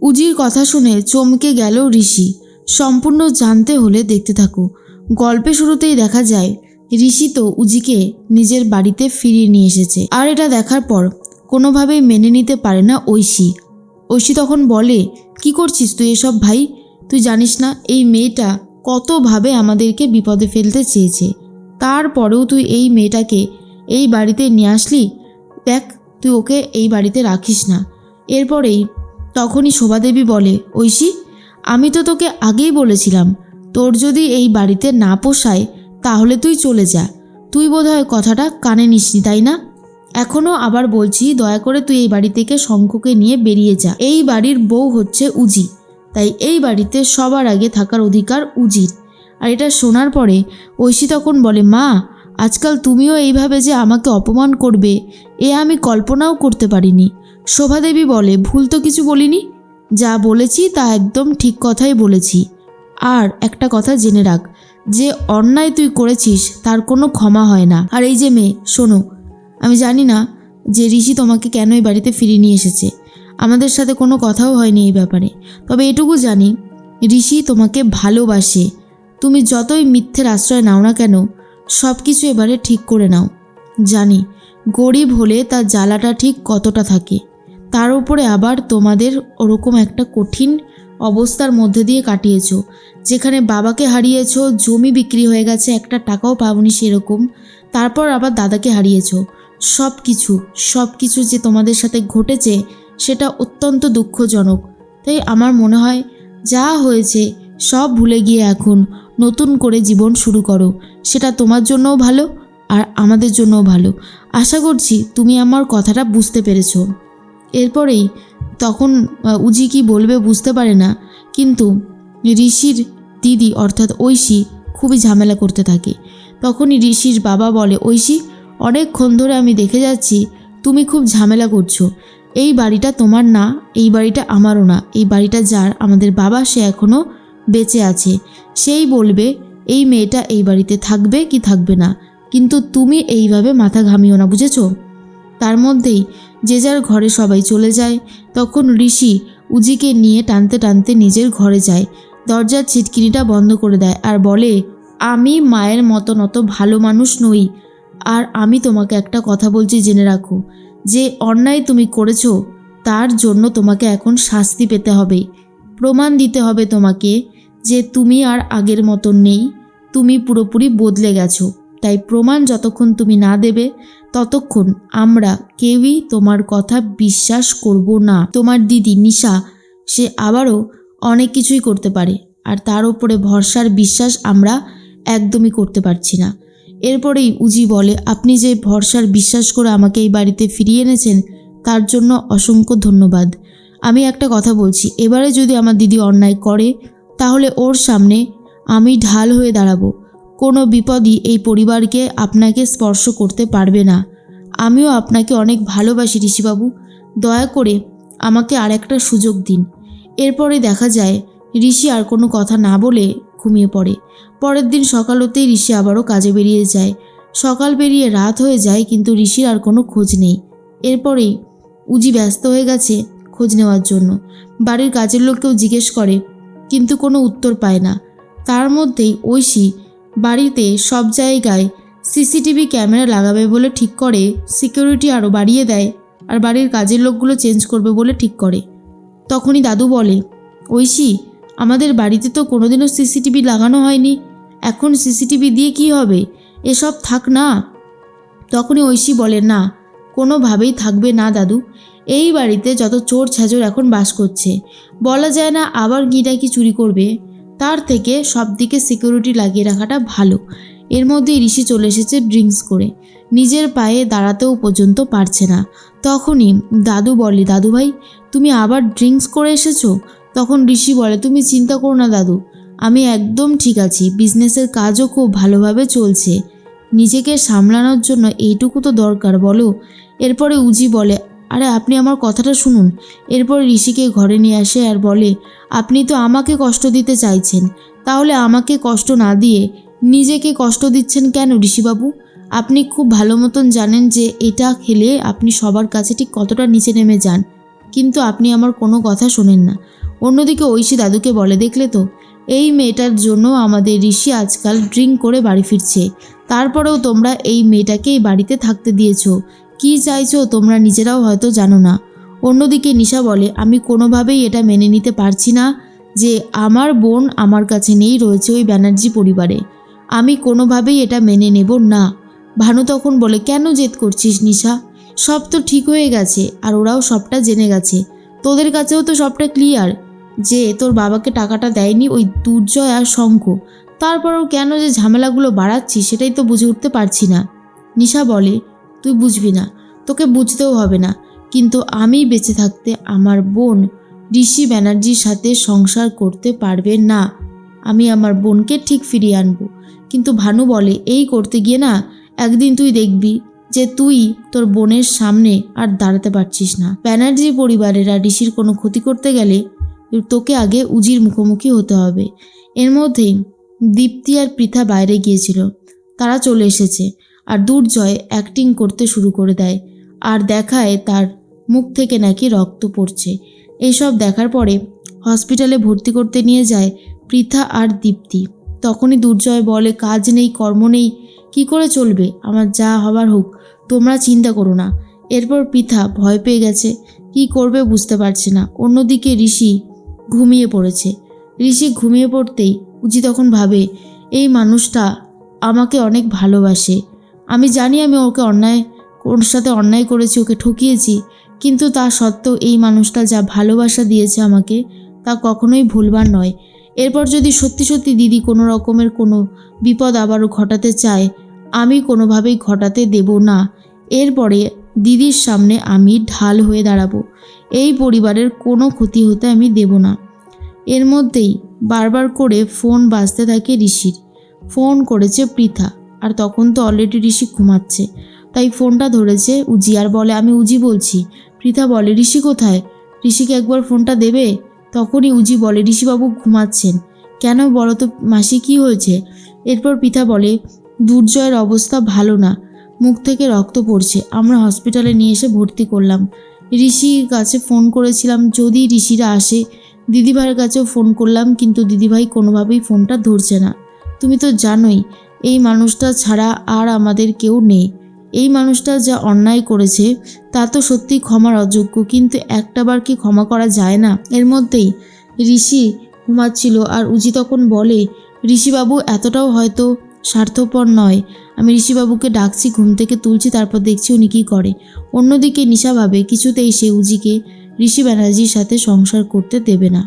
উজির কথা শুনে চমকে গেল ঋষি। সম্পূর্ণ জানতে হলে দেখতে থাকো। গল্পের শুরুতেই দেখা যায় ঋষি তো উজিকে নিজের বাড়িতে ফিরিয়ে নিয়ে এসেছে। আর এটা দেখার পর কোনোভাবেই মেনে নিতে পারে না ঐশী। ঐশী তখন বলে, কি করছিস তুই এসব ভাই? তুই জানিস না এই মেয়েটা কতভাবে আমাদেরকে বিপদে ফেলতে চেয়েছে, তারপরেও তুই এই মেয়েটাকে এই বাড়িতে নিয়ে আসলি। দেখ, তুই ওকে এই বাড়িতে রাখিস না। এরপরেই তখনই শোভাদেবী বলে, ঐশী, আমি তো তোকে আগেই বলেছিলাম তোর যদি এই বাড়িতে না পোষায় তাহলে তুই চলে যা। তুই বোধহয় কথাটা কানে নিসনি, তাই না? এখনও আবার বলছি, দয়া করে তুই এই বাড়ি থেকে শঙ্খকে নিয়ে বেরিয়ে যা। এই বাড়ির বউ হচ্ছে উজি, তাই এই বাড়িতে সবার আগে থাকার অধিকার উজির। আর এটা শোনার পরে ঐশী তখন বলে, মা, আজকাল তুমিও এইভাবে যে আমাকে অপমান করবে এ আমি কল্পনাও করতে পারিনি। শোভাদেবী বলে, ভুল তো কিছু বলিনি, যা বলেছি তা একদম ঠিক কথাই বলেছি। আর একটা কথা জেনে রাখ, যে অন্যায় তুই করেছিস তার কোনো ক্ষমা হয় না। আর এই যে মেয়ে, শোনো, আমি জানি না যে ঋষি তোমাকে কেন এই বাড়িতে ফিরিয়ে নিয়ে এসেছে। আমাদের সাথে কোনো কথাও হয়নি এই ব্যাপারে। তবে এটুকু জানি, ঋষি তোমাকে ভালোবাসে। তুমি যতই মিথ্যের আশ্রয় নাও না কেন, সব কিছু এবারে ঠিক করে নাও। জানি গরিব হলে তার জ্বালাটা ঠিক কতটা থাকে, তার উপরে আবার তোমাদের ওরকম একটা কঠিন অবস্থার মধ্যে দিয়ে কাটিয়েছ, যেখানে বাবাকে হারিয়েছ, জমি বিক্রি হয়ে গেছে, একটা টাকাও পাওনি সেরকম, তারপর আবার দাদাকে হারিয়েছ। সব কিছু যে তোমাদের সাথে ঘটেছে সেটা অত্যন্ত দুঃখজনক। তাই আমার মনে হয় যা হয়েছে সব ভুলে গিয়ে এখন নতুন করে জীবন শুরু করো। সেটা তোমার জন্যও ভালো আর আমাদের জন্যও ভালো। আশা করছি তুমি আমার কথাটা বুঝতে পেরেছো। এরপরেই তখন উজি কি বলবে বুঝতে পারে না, কিন্তু ঋষির দিদি অর্থাৎ ঐশী খুবই ঝামেলা করতে থাকে। তখনই ঋষির বাবা বলে, ঐশী, অনেকক্ষণ ধরে আমি দেখে যাচ্ছি তুমি খুব ঝামেলা করছো। এই বাড়িটা তোমার না, এই বাড়িটা আমারও না। এই বাড়িটা যার, আমাদের বাবা, সে এখনও বেঁচে আছে, সেই বলবে এই মেয়েটা এই বাড়িতে থাকবে কি থাকবে না। কিন্তু তুমি এইভাবে মাথা ঘামিও না, বুঝেছো? তার মধ্যেই যে যার ঘরে সবাই চলে যায়। তখন ঋষি উজিকে নিয়ে টানতে টানতে নিজের ঘরে যায়, দরজার ছিটকিনিটা বন্ধ করে দেয় আর বলে, আমি মায়ের মতন অত ভালো মানুষ নই। আর আমি তোমাকে একটা কথা বলছি, জেনে রাখো, যে অন্যায় তুমি করেছো তার জন্য তোমাকে এখন শাস্তি পেতে হবে। প্রমাণ দিতে হবে তোমাকে যে তুমি আর আগের মতন নেই, তুমি পুরোপুরি বদলে গেছো। তাই প্রমাণ যতক্ষণ তুমি না দেবে ততক্ষণ আমরা কেউই তোমার কথা বিশ্বাস করব না। তোমার দিদি নিশা, সে আবারও অনেক কিছুই করতে পারে, আর তার উপরে ভরসার বিশ্বাস আমরা একদমই করতে পারছি না। এরপরেই উজি বলে, আপনি যে ভরসার বিশ্বাস করে আমাকে এই বাড়িতে ফিরিয়ে এনেছেন তার জন্য অসংখ্য ধন্যবাদ। আমি একটা কথা বলছি, এবারে যদি আমার দিদি অন্যায় করে তাহলে ওর সামনে আমি ঢাল হয়ে দাঁড়াবো। কোনো বিপদই এই পরিবারকে আপনাকে স্পর্শ করতে পারবে না। আমিও আপনাকে অনেক ভালোবাসি ঋষিবাবু, দয়া করে আমাকে আর একটা সুযোগ দিন। এরপরে দেখা যায় ঋষি আর কোনো কথা না বলে ঘুমিয়ে পড়ে। পরের দিন সকাল হতেই ঋষি আবারও কাজে বেরিয়ে যায়। সকাল পেরিয়ে রাত হয়ে যায়, কিন্তু ঋষির আর কোনো খোঁজ নেই। এরপরেই উজি ব্যস্ত হয়ে গেছে খোঁজ নেওয়ার জন্য। বাড়ির কাজের লোককেও জিজ্ঞেস করে, কিন্তু কোনো উত্তর পায় না। তার মধ্যেই ঐশী বাড়িতে সব জায়গায় সিসিটিভি ক্যামেরা লাগাবে বলে ঠিক করে, সিকিউরিটি আরও বাড়িয়ে দেয়, আর বাড়ির কাজের লোকগুলো চেঞ্জ করবে বলে ঠিক করে। তখনই দাদু বলে, ঐশী, আমাদের বাড়িতে তো কোনোদিনও সিসিটিভি লাগানো হয়নি, এখন সিসিটিভি দিয়ে কি হবে, এসব থাক না। তখনই ঐশী বলে, না, কোনোভাবেই থাকবে না দাদু। এই বাড়িতে যত চোর ছাজর এখন বাস করছে, বলা যায় না আবার গিটা কি চুরি করবে, তার থেকে সব দিকে সিকিউরিটি লাগিয়ে রাখাটা ভালো। এর মধ্যে ঋষি চলে এসেছে ড্রিঙ্কস করে, নিজের পায়ে দাঁড়াতেও পর্যন্ত পারছে না। তখনই দাদু বলে, দাদু ভাই, তুমি আবার ড্রিঙ্কস করে এসেছো? তখন ঋষি বলে, তুমি চিন্তা করো না দাদু, আমি একদম ঠিক আছি, বিজনেসের কাজও খুব ভালোভাবে চলছে, নিজেকে সামলানোর জন্য এইটুকু তো দরকার, বলো। এরপরে উজি বলে, আরে আপনি আমার কথাটা শুনুন। এরপর ঋষিকে ঘরে নিয়ে আসে আর বলে, আপনি তো আমাকে কষ্ট দিতে চাইছেন, তাহলে আমাকে কষ্ট না দিয়ে নিজেকে কষ্ট দিচ্ছেন কেন ঋষিবাবু? আপনি খুব ভালো মতন জানেন যে এটা খেলে আপনি সবার কাছে ঠিক কতটা নিচে নেমে যান। কিন্তু আপনি আমার কোনো কথা শোনেন না। অন্যদিকে ঐশী দাদুকে বলে, দেখলে তো, এই মেয়েটার জন্য আমাদের ঋষি আজকাল ড্রিঙ্ক করে বাড়ি ফিরছে। তারপরেও তোমরা এই মেয়েটাকেই বাড়িতে থাকতে দিয়েছো। কি চাইছো তোমরা নিজেরাও হয়তো জানো না। অন্যদিকে নিশা বলে, আমি কোনোভাবেই এটা মেনে নিতে পারছি না যে আমার বোন আমার কাছে নেই, রয়েছে ওই ব্যানার্জি পরিবারে। আমি কোনোভাবেই এটা মেনে নেব না। ভানু তখন বলে, কেন জেদ করছিস নিশা? সব তো ঠিক হয়ে গেছে আর ওরাও সবটা জেনে গেছে। তোদের কাছেও তো সবটা ক্লিয়ার যে তোর বাবাকে টাকাটা দেয়নি ওই দুর্জয় আর শঙ্খ। তারপরেও কেন যে ঝামেলাগুলো বাড়াচ্ছিস সেটাই তো বুঝে উঠতে পারছি না। নিশা বলে, তুই বুঝবি না, তোকে বুঝতেও হবে না, কিন্তু আমি বেঁচে থাকতে আমার বোন ঋষি ব্যানার্জির সাথে সংসার করতে পারবে না। আমি আমার বোনকে ঠিক ফিরিয়ে আনবো। কিন্তু ভানু বলে, এই করতে গিয়ে না একদিন তুই দেখবি যে তুই তোর বোনের সামনে আর দাঁড়াতে পারছিস না। ব্যানার্জি পরিবারেরা ঋষির কোনো ক্ষতি করতে গেলে তোকে আগে উজির মুখোমুখি হতে হবে। এর মধ্যেই দীপ্তি আর পৃথা বাইরে গিয়েছিল, তারা চলে এসেছে আর দুর্জয় অ্যাক্টিং করতে শুরু করে দেয় আর দেখায় তার মুখ থেকে নাকি রক্ত পড়ছে। এইসব দেখার পরে হসপিটালে ভর্তি করতে নিয়ে যায় পৃথা আর দীপ্তি। তখনই দুর্জয় বলে, কাজ নেই কর্ম নেই, কী করে চলবে? আমার যা হবার হোক, তোমরা চিন্তা করো না। এরপর পৃথা ভয় পেয়ে গেছে, কি করবে বুঝতে পারছে না। অন্যদিকে ঋষি ঘুমিয়ে পড়েছে। ঋষি ঘুমিয়ে পড়তেই উজি তখন ভাবে, এই মানুষটা আমাকে অনেক ভালোবাসে। আমি জানি আমি ওর সাথে অন্যায় করেছি, ওকে ঠকিয়েছি, কিন্তু তা সত্ত্বেও এই মানুষটা যা ভালোবাসা দিয়েছে আমাকে, তা কখনোই ভুলবার নয়। এরপর যদি সত্যি সত্যি দিদি কোনো রকমের কোনো বিপদ আবারও ঘটাতে চায়, আমি কোনোভাবেই ঘটাতে দেব না। এরপরে দিদির সামনে আমি ঢাল হয়ে দাঁড়াবো। এই পরিবারের কোনো ক্ষতি হতে আমি দেব না। এর মধ্যেই বারবার করে ফোন বাজতে থাকে ঋষির। ফোন করেছে পৃথা, আর তখন তো অলরেডি ঋষি ঘুমাচ্ছে, তাই ফোনটা ধরেছে উজি আর বলে, আমি উজি বলছি। পৃথা বলে, ঋষি কোথায়? ঋষিকে একবার ফোনটা দেবে? তখনই উজি বলে, ঋষিবাবু ঘুমাচ্ছেন। কেন বলো তো মাসি, কি হয়েছে? এরপর পৃথা বলে, দুর্জয়ের অবস্থা ভালো না, মুখ থেকে রক্ত পড়ছে, আমরা হসপিটালে নিয়ে এসে ভর্তি করলাম। ঋষির কাছে ফোন করেছিলাম যদি ঋষিরা আসে, দিদিভাইয়ের কাছেও ফোন করলাম, কিন্তু দিদিভাই কোনোভাবেই ফোনটা ধরছে না। তুমি তো জানোই এই মানুষটা ছাড়া আর আমাদের কেউ নেই। এই মানুষটা যা অন্যায় করেছে তা তো সত্যি ক্ষমার অযোগ্য, কিন্তু একটাবার কি ক্ষমা করা যায় না? এর মধ্যেই ঋষি ঘুমাচ্ছিল আর উজি তখন বলে, ঋষিবাবু এতটাও হয়তো স্বার্থপর নয়। আমি ঋষিবাবুকে ডাকছি, ঘুম থেকে তুলছি, তারপর দেখছি উনি কী করে। অন্যদিকে নিশা ভাবে কিছুতেই সে উজিকে ঋষি ব্যানার্জির সাথে সংসার করতে দেবে না।